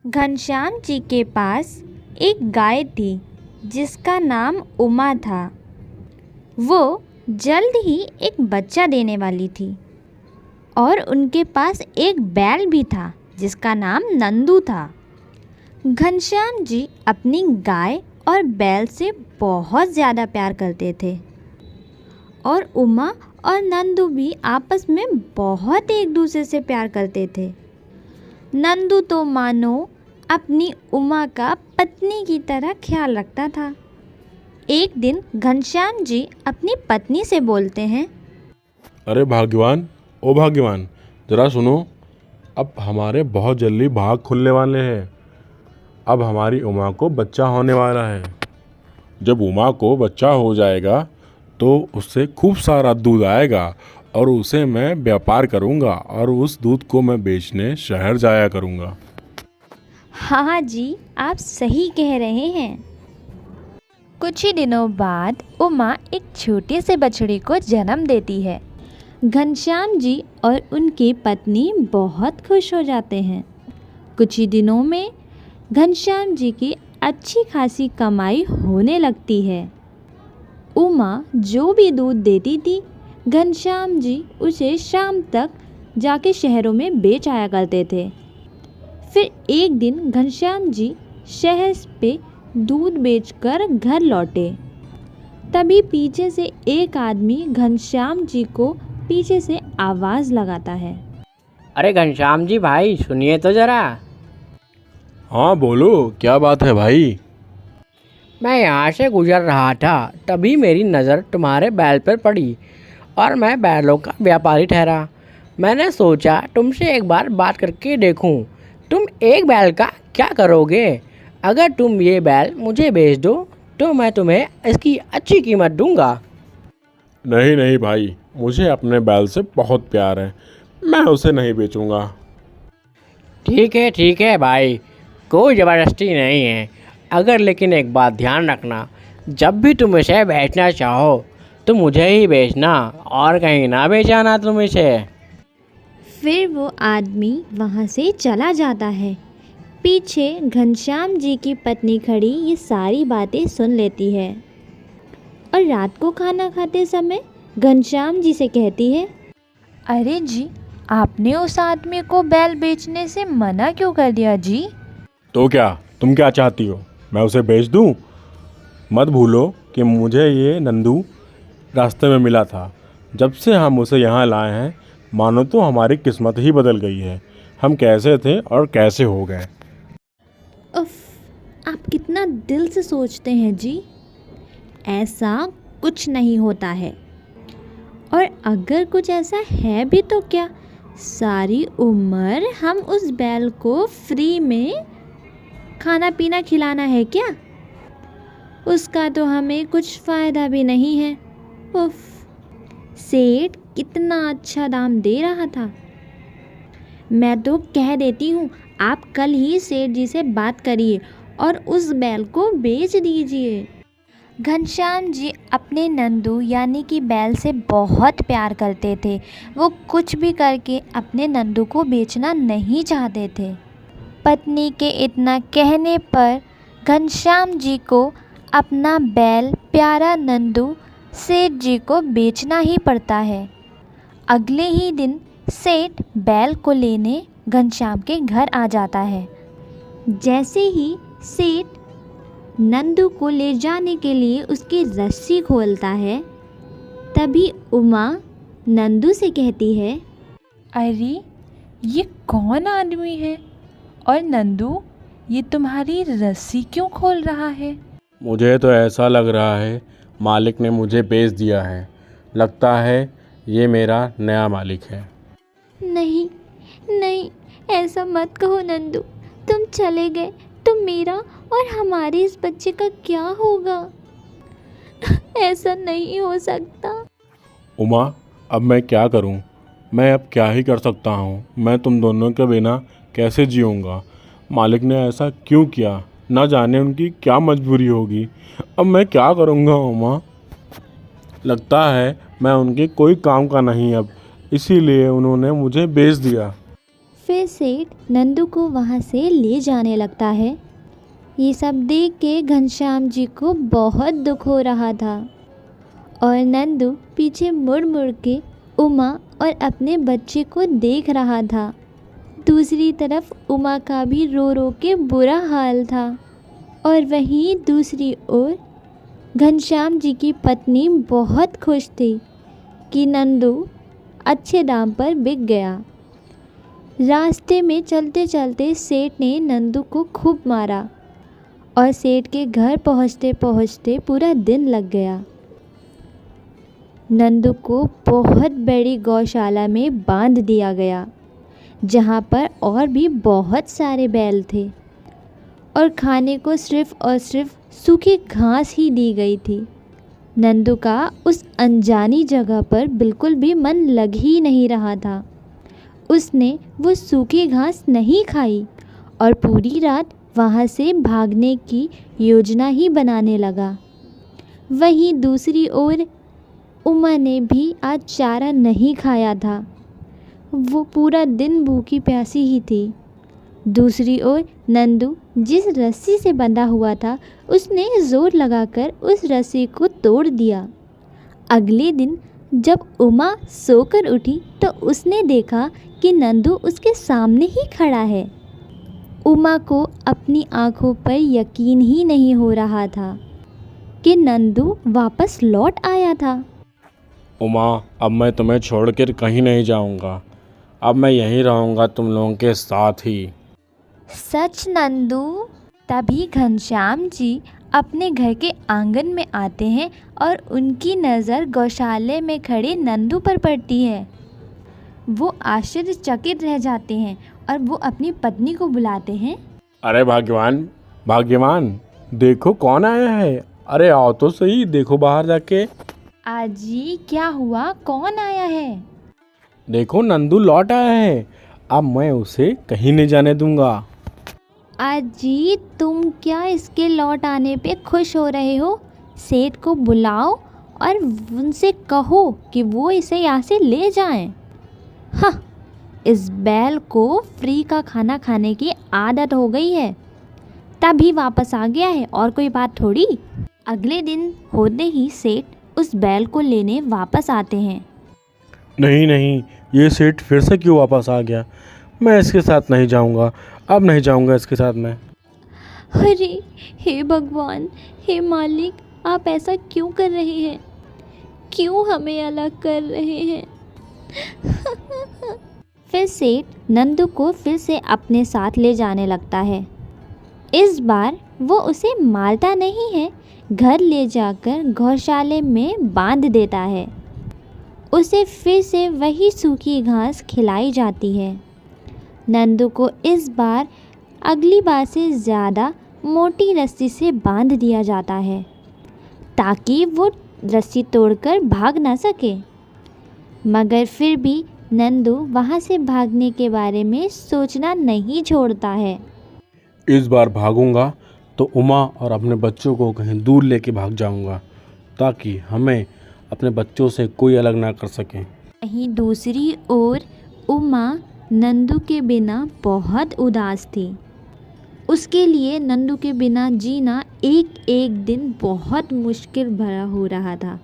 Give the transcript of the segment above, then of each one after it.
घनश्याम जी के पास एक गाय थी जिसका नाम उमा था। वो जल्द ही एक बच्चा देने वाली थी और उनके पास एक बैल भी था जिसका नाम नंदू था। घनश्याम जी अपनी गाय और बैल से बहुत ज़्यादा प्यार करते थे और उमा और नंदू भी आपस में बहुत एक दूसरे से प्यार करते थे। नंदू तो मानो अपनी उमा का पत्नी की तरह ख्याल रखता था। एक दिन घनश्याम जी अपनी पत्नी से बोलते हैं, अरे भाग्यवान, ओ भाग्यवान, ज़रा सुनो। अब हमारे बहुत जल्दी भाग खुलने वाले हैं। अब हमारी उमा को बच्चा होने वाला है। जब उमा को बच्चा हो जाएगा तो उससे खूब सारा दूध आएगा और उसे मैं व्यापार करूंगा और उस दूध को मैं बेचने शहर जाया करूंगा। हाँ जी, आप सही कह रहे हैं। कुछ ही दिनों बाद उमा एक छोटे से बछड़े को जन्म देती है। घनश्याम जी और उनकी पत्नी बहुत खुश हो जाते हैं। कुछ ही दिनों में घनश्याम जी की अच्छी खासी कमाई होने लगती है। उमा जो भी दूध देती थी, घनश्याम जी उसे शाम तक जाके शहरों में बेच आया करते थे। फिर एक दिन घनश्याम जी शहर पे दूध बेचकर घर लौटे। तभी पीछे से एक आदमी घनश्याम जी को पीछे से आवाज़ लगाता है। अरे घनश्याम जी भाई, सुनिए तो ज़रा। हाँ बोलो, क्या बात है भाई? मैं यहाँ से गुजर रहा था, तभी मेरी नज़र तुम्हारे बैल पर पड़ी और मैं बैलों का व्यापारी ठहरा। मैंने सोचा तुमसे एक बार बात करके देखूं, तुम एक बैल का क्या करोगे? अगर तुम ये बैल मुझे बेच दो तो मैं तुम्हें इसकी अच्छी कीमत दूंगा। नहीं नहीं भाई, मुझे अपने बैल से बहुत प्यार है, मैं उसे नहीं बेचूंगा। ठीक है भाई, कोई ज़बरदस्ती नहीं है। अगर लेकिन एक बात ध्यान रखना, जब भी तुम इसे बेचना चाहो तो मुझे ही बेचना और कहीं ना बेचाना तुम इसे। फिर वो आदमी वहाँ से चला जाता है। पीछे घनश्याम जी की पत्नी खड़ी ये सारी बातें सुन लेती है और रात को खाना खाते समय घनश्याम जी से कहती है, अरे जी, आपने उस आदमी को बैल बेचने से मना क्यों कर दिया जी? तो क्या, तुम क्या चाहती हो, मैं उसे बेच दूं? मत भूलो कि मुझे ये नंदू रास्ते में मिला था। जब से हम उसे यहाँ लाए हैं, मानो तो हमारी किस्मत ही बदल गई है। हम कैसे थे और कैसे हो गए। उफ, आप कितना दिल से सोचते हैं जी। ऐसा कुछ नहीं होता है, और अगर कुछ ऐसा है भी तो क्या, सारी उम्र हम उस बैल को फ्री में खाना पीना खिलाना है क्या? उसका तो हमें कुछ फ़ायदा भी नहीं है। उफ, सेठ कितना अच्छा दाम दे रहा था। मैं तो कह देती हूँ, आप कल ही सेठ जी से बात करिए और उस बैल को बेच दीजिए। घनश्याम जी अपने नंदू यानी कि बैल से बहुत प्यार करते थे। वो कुछ भी करके अपने नंदू को बेचना नहीं चाहते थे। पत्नी के इतना कहने पर घनश्याम जी को अपना बैल प्यारा नंदू सेठ जी को बेचना ही पड़ता है। अगले ही दिन सेठ बैल को लेने घनश्याम के घर आ जाता है। जैसे ही सेठ नंदू को ले जाने के लिए उसकी रस्सी खोलता है, तभी उमा नंदू से कहती है, अरे ये कौन आदमी है? और नंदू, ये तुम्हारी रस्सी क्यों खोल रहा है? मुझे तो ऐसा लग रहा है मालिक ने मुझे बेच दिया है। लगता है ये मेरा नया मालिक है। नहीं नहीं, ऐसा मत कहो नंदू। तुम चले गए तो मेरा और हमारे इस बच्चे का क्या होगा? ऐसा नहीं हो सकता। उमा, अब मैं क्या करूं? मैं अब क्या ही कर सकता हूं? मैं तुम दोनों के बिना कैसे जीऊँगा? मालिक ने ऐसा क्यों किया? ना जाने उनकी क्या मजबूरी होगी। अब मैं क्या करूँगा उमा? लगता है मैं उनके कोई काम का नहीं अब, इसीलिए उन्होंने मुझे बेच दिया। फिर सेठ नंदू को वहाँ से ले जाने लगता है। ये सब देख के घनश्याम जी को बहुत दुख हो रहा था और नंदू पीछे मुड़ मुड़ के उमा और अपने बच्चे को देख रहा था। दूसरी तरफ उमा का भी रो रो के बुरा हाल था और वहीं दूसरी ओर घनश्याम जी की पत्नी बहुत खुश थी कि नंदू अच्छे दाम पर बिक गया। रास्ते में चलते चलते सेठ ने नंदू को खूब मारा और सेठ के घर पहुंचते पहुंचते पूरा दिन लग गया। नंदू को बहुत बड़ी गौशाला में बांध दिया गया, जहाँ पर और भी बहुत सारे बैल थे और खाने को सिर्फ और सिर्फ सूखी घास ही दी गई थी। नंदू का उस अनजानी जगह पर बिल्कुल भी मन लग ही नहीं रहा था। उसने वो सूखी घास नहीं खाई और पूरी रात वहाँ से भागने की योजना ही बनाने लगा। वहीं दूसरी ओर उमा ने भी आज चारा नहीं खाया था। वो पूरा दिन भूखी प्यासी ही थी। दूसरी ओर नंदू जिस रस्सी से बंधा हुआ था उसने ज़ोर लगाकर उस रस्सी को तोड़ दिया। अगले दिन जब उमा सोकर उठी तो उसने देखा कि नंदू उसके सामने ही खड़ा है। उमा को अपनी आंखों पर यकीन ही नहीं हो रहा था कि नंदू वापस लौट आया था। उमा, अब मैं तुम्हें छोड़कर कहीं नहीं जाऊंगा। अब मैं यहीं रहूंगा तुम लोगों के साथ ही। सच नंदू? तभी घनश्याम जी अपने घर के आंगन में आते हैं और उनकी नज़र गौशाले में खड़े नंदू पर पड़ती है। वो आश्चर्यचकित रह जाते हैं और वो अपनी पत्नी को बुलाते हैं। अरे भाग्यवान, भाग्यवान, देखो कौन आया है। अरे आओ तो सही, देखो बाहर जाके। आजी क्या हुआ, कौन आया है? देखो नंदू लौट आया है। अब मैं उसे कहीं नहीं जाने दूंगा। आजी तुम क्या इसके लौट आने पे खुश हो रहे हो? सेठ को बुलाओ और उनसे कहो कि वो इसे यहाँ से ले जाएं। हाँ, इस बैल को फ्री का खाना खाने की आदत हो गई है, तभी वापस आ गया है, और कोई बात थोड़ी। अगले दिन होते ही सेठ उस बैल को लेने वापस आते हैं। नहीं नहीं, ये सेठ फिर से क्यों वापस आ गया? मैं इसके साथ नहीं जाऊंगा। अब नहीं जाऊंगा इसके साथ मैं। अरे हे भगवान, हे मालिक, आप ऐसा क्यों कर रहे हैं? क्यों हमें अलग कर रहे हैं? फिर सेठ नंदू को फिर से अपने साथ ले जाने लगता है। इस बार वो उसे मारता नहीं है, घर ले जाकर गौशाले में बांध देता है। उसे फिर से वही सूखी घास खिलाई जाती है। नंदू को इस बार अगली बार से ज़्यादा मोटी रस्सी से बांध दिया जाता है ताकि वो रस्सी तोड़कर भाग ना सके। मगर फिर भी नंदू वहाँ से भागने के बारे में सोचना नहीं छोड़ता है। इस बार भागूंगा तो उमा और अपने बच्चों को कहीं दूर लेके भाग जाऊंगा ताकि हमें अपने बच्चों से कोई अलग ना कर सके। वहीं दूसरी ओर उमा नंदू के बिना बहुत उदास थी। उसके लिए नंदू के बिना जीना एक एक दिन बहुत मुश्किल भरा हो रहा था।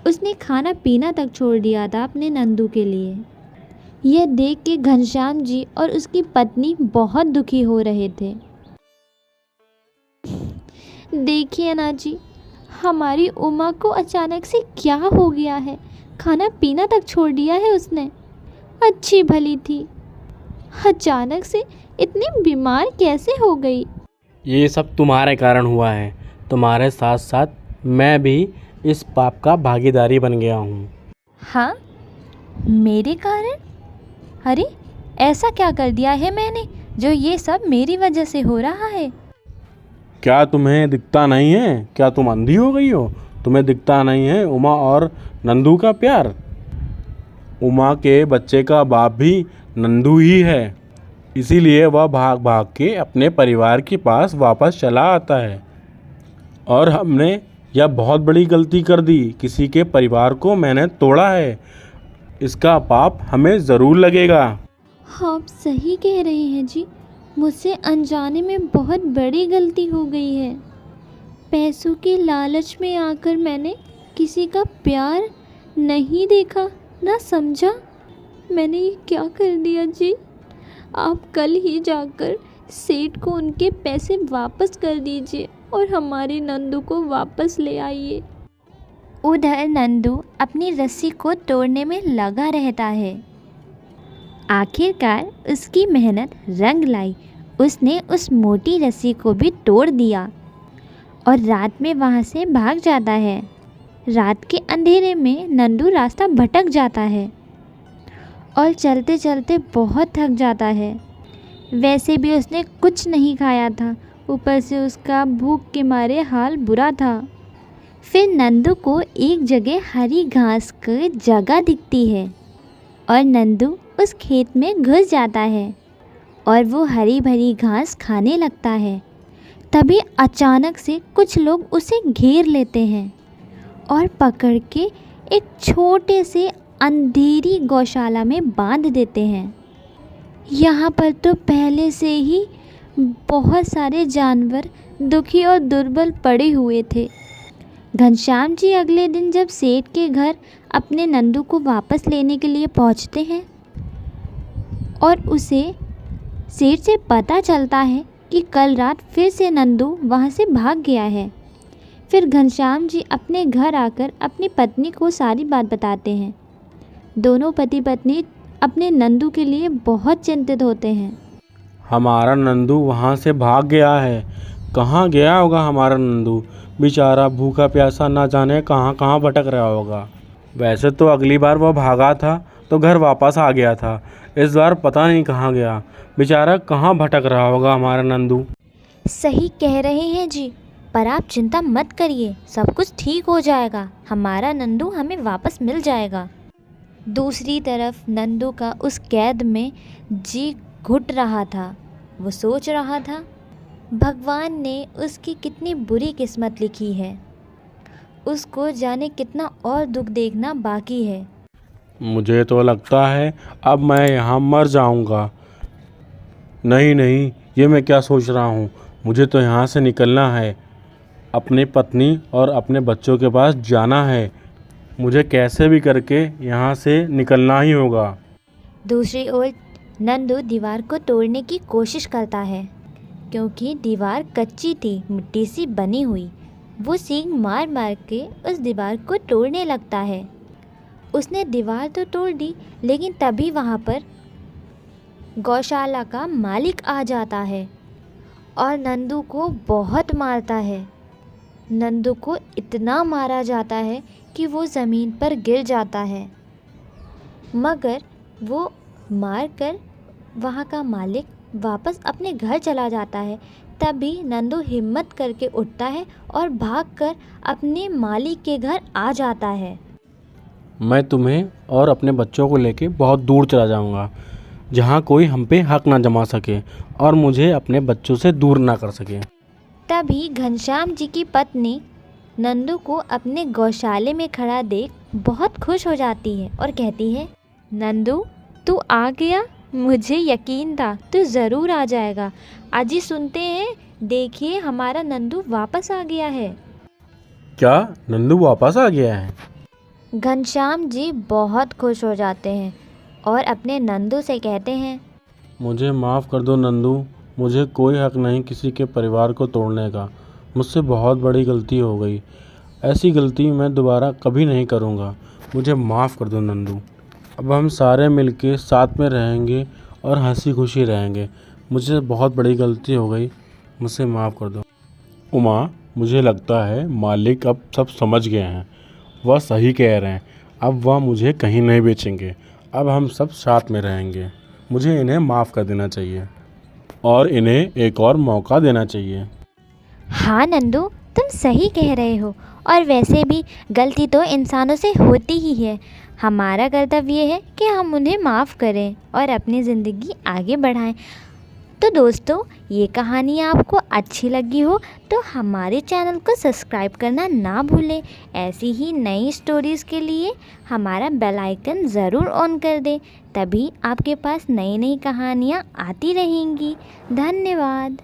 उसने खाना पीना तक छोड़ दिया था अपने नंदू के लिए। यह देख के घनश्याम जी और उसकी पत्नी बहुत दुखी हो रहे थे। देखिए ना जी, हमारी उमा को अचानक से क्या हो गया है? खाना पीना तक छोड़ दिया है उसने। अच्छी भली थी, अचानक से इतनी बीमार कैसे हो गई? ये सब तुम्हारे कारण हुआ है। तुम्हारे साथ साथ मैं भी इस पाप का भागीदारी बन गया हूँ। हाँ, मेरे कारण? अरे ऐसा क्या कर दिया है मैंने जो ये सब मेरी वजह से हो रहा है? क्या तुम्हें दिखता नहीं है? क्या तुम अंधी हो गई हो? तुम्हें दिखता नहीं है उमा और नंदू का प्यार? उमा के बच्चे का बाप भी नंदू ही है, इसीलिए वह भाग भाग के अपने परिवार के पास वापस चला आता है। और हमने यह बहुत बड़ी गलती कर दी। किसी के परिवार को मैंने तोड़ा है, इसका पाप हमें ज़रूर लगेगा। आप सही कह रहे हैं जी। मुझसे अनजाने में बहुत बड़ी गलती हो गई है। पैसों के लालच में आकर मैंने किसी का प्यार नहीं देखा, ना समझा। मैंने ये क्या कर दिया जी। आप कल ही जाकर सेठ को उनके पैसे वापस कर दीजिए और हमारी नंदू को वापस ले आइए। उधर नंदू अपनी रस्सी को तोड़ने में लगा रहता है। आखिरकार उसकी मेहनत रंग लाई। उसने उस मोटी रस्सी को भी तोड़ दिया और रात में वहाँ से भाग जाता है। रात के अंधेरे में नंदू रास्ता भटक जाता है और चलते चलते बहुत थक जाता है। वैसे भी उसने कुछ नहीं खाया था, ऊपर से उसका भूख के मारे हाल बुरा था। फिर नंदू को एक जगह हरी घास की जगह दिखती है और नंदू उस खेत में घुस जाता है और वो हरी भरी घास खाने लगता है। तभी अचानक से कुछ लोग उसे घेर लेते हैं और पकड़ के एक छोटे से अंधेरी गौशाला में बांध देते हैं। यहाँ पर तो पहले से ही बहुत सारे जानवर दुखी और दुर्बल पड़े हुए थे। घनश्याम जी अगले दिन जब सेठ के घर अपने नंदू को वापस लेने के लिए पहुँचते हैं और उसे सेठ से पता चलता है कि कल रात फिर से नंदू वहाँ से भाग गया है। फिर घनश्याम जी अपने घर आकर अपनी पत्नी को सारी बात बताते हैं। दोनों पति पत्नी अपने नंदू के लिए बहुत चिंतित होते हैं। हमारा नंदू वहाँ से भाग गया है। कहाँ गया होगा हमारा नंदू? बेचारा भूखा प्यासा ना जाने कहाँ कहाँ भटक रहा होगा। वैसे तो अगली बार वह भागा था तो घर वापस आ गया था, इस बार पता नहीं कहाँ गया। बेचारा कहाँ भटक रहा होगा हमारा नंदू। सही कह रहे हैं जी, पर आप चिंता मत करिए, सब कुछ ठीक हो जाएगा। हमारा नंदू हमें वापस मिल जाएगा। दूसरी तरफ नंदू का उस कैद में जी घुट रहा था। वो सोच रहा था, भगवान ने उसकी कितनी बुरी किस्मत लिखी है। उसको जाने कितना और दुख देखना बाकी है। मुझे तो लगता है अब मैं यहाँ मर जाऊँगा। नहीं नहीं, ये मैं क्या सोच रहा हूँ। मुझे तो यहाँ से निकलना है, अपनी पत्नी और अपने बच्चों के पास जाना है। मुझे कैसे भी करके यहाँ से निकलना ही होगा। दूसरी ओर नंदू दीवार को तोड़ने की कोशिश करता है, क्योंकि दीवार कच्ची थी, मिट्टी सी बनी हुई। वो सींग मार मार के उस दीवार को तोड़ने लगता है। उसने दीवार तो तोड़ दी, लेकिन तभी वहाँ पर गौशाला का मालिक आ जाता है और नंदू को बहुत मारता है। नंदू को इतना मारा जाता है कि वो ज़मीन पर गिर जाता है, मगर वो मारकर वहाँ का मालिक वापस अपने घर चला जाता है। तभी नंदू हिम्मत करके उठता है और भागकर अपने मालिक के घर आ जाता है। मैं तुम्हें और अपने बच्चों को लेके बहुत दूर चला जाऊंगा, जहाँ कोई हम पे हक ना जमा सके और मुझे अपने बच्चों से दूर ना कर सके। तभी घनश्याम जी की पत्नी नंदू को अपने गौशाले में खड़ा देख बहुत खुश हो जाती है और कहती है, नंदू तू आ गया, मुझे यकीन था तू ज़रूर आ जाएगा। आज ही सुनते हैं, देखिए हमारा नंदू वापस आ गया है। क्या नंदू वापस आ गया है? घनश्याम जी बहुत खुश हो जाते हैं और अपने नंदू से कहते हैं, मुझे माफ़ कर दो नंदू, मुझे कोई हक नहीं किसी के परिवार को तोड़ने का। मुझसे बहुत बड़ी गलती हो गई, ऐसी गलती मैं दोबारा कभी नहीं करूँगा। मुझे माफ़ कर दो नंदू। अब हम सारे मिलके साथ में रहेंगे और हंसी खुशी रहेंगे। मुझे बहुत बड़ी गलती हो गई, मुझसे माफ़ कर दो। उमा, मुझे लगता है मालिक अब सब समझ गए हैं। वह सही कह रहे हैं, अब वह मुझे कहीं नहीं बेचेंगे। अब हम सब साथ में रहेंगे। मुझे इन्हें माफ़ कर देना चाहिए और इन्हें एक और मौका देना चाहिए। हाँ नंदू, तुम सही कह रहे हो, और वैसे भी गलती तो इंसानों से होती ही है। हमारा कर्तव्य है कि हम उन्हें माफ़ करें और अपनी ज़िंदगी आगे बढ़ाएं। तो दोस्तों, ये कहानी आपको अच्छी लगी हो तो हमारे चैनल को सब्सक्राइब करना ना भूलें। ऐसी ही नई स्टोरीज़ के लिए हमारा बेल आइकन ज़रूर ऑन कर दें, तभी आपके पास नई नई कहानियाँ आती रहेंगी। धन्यवाद।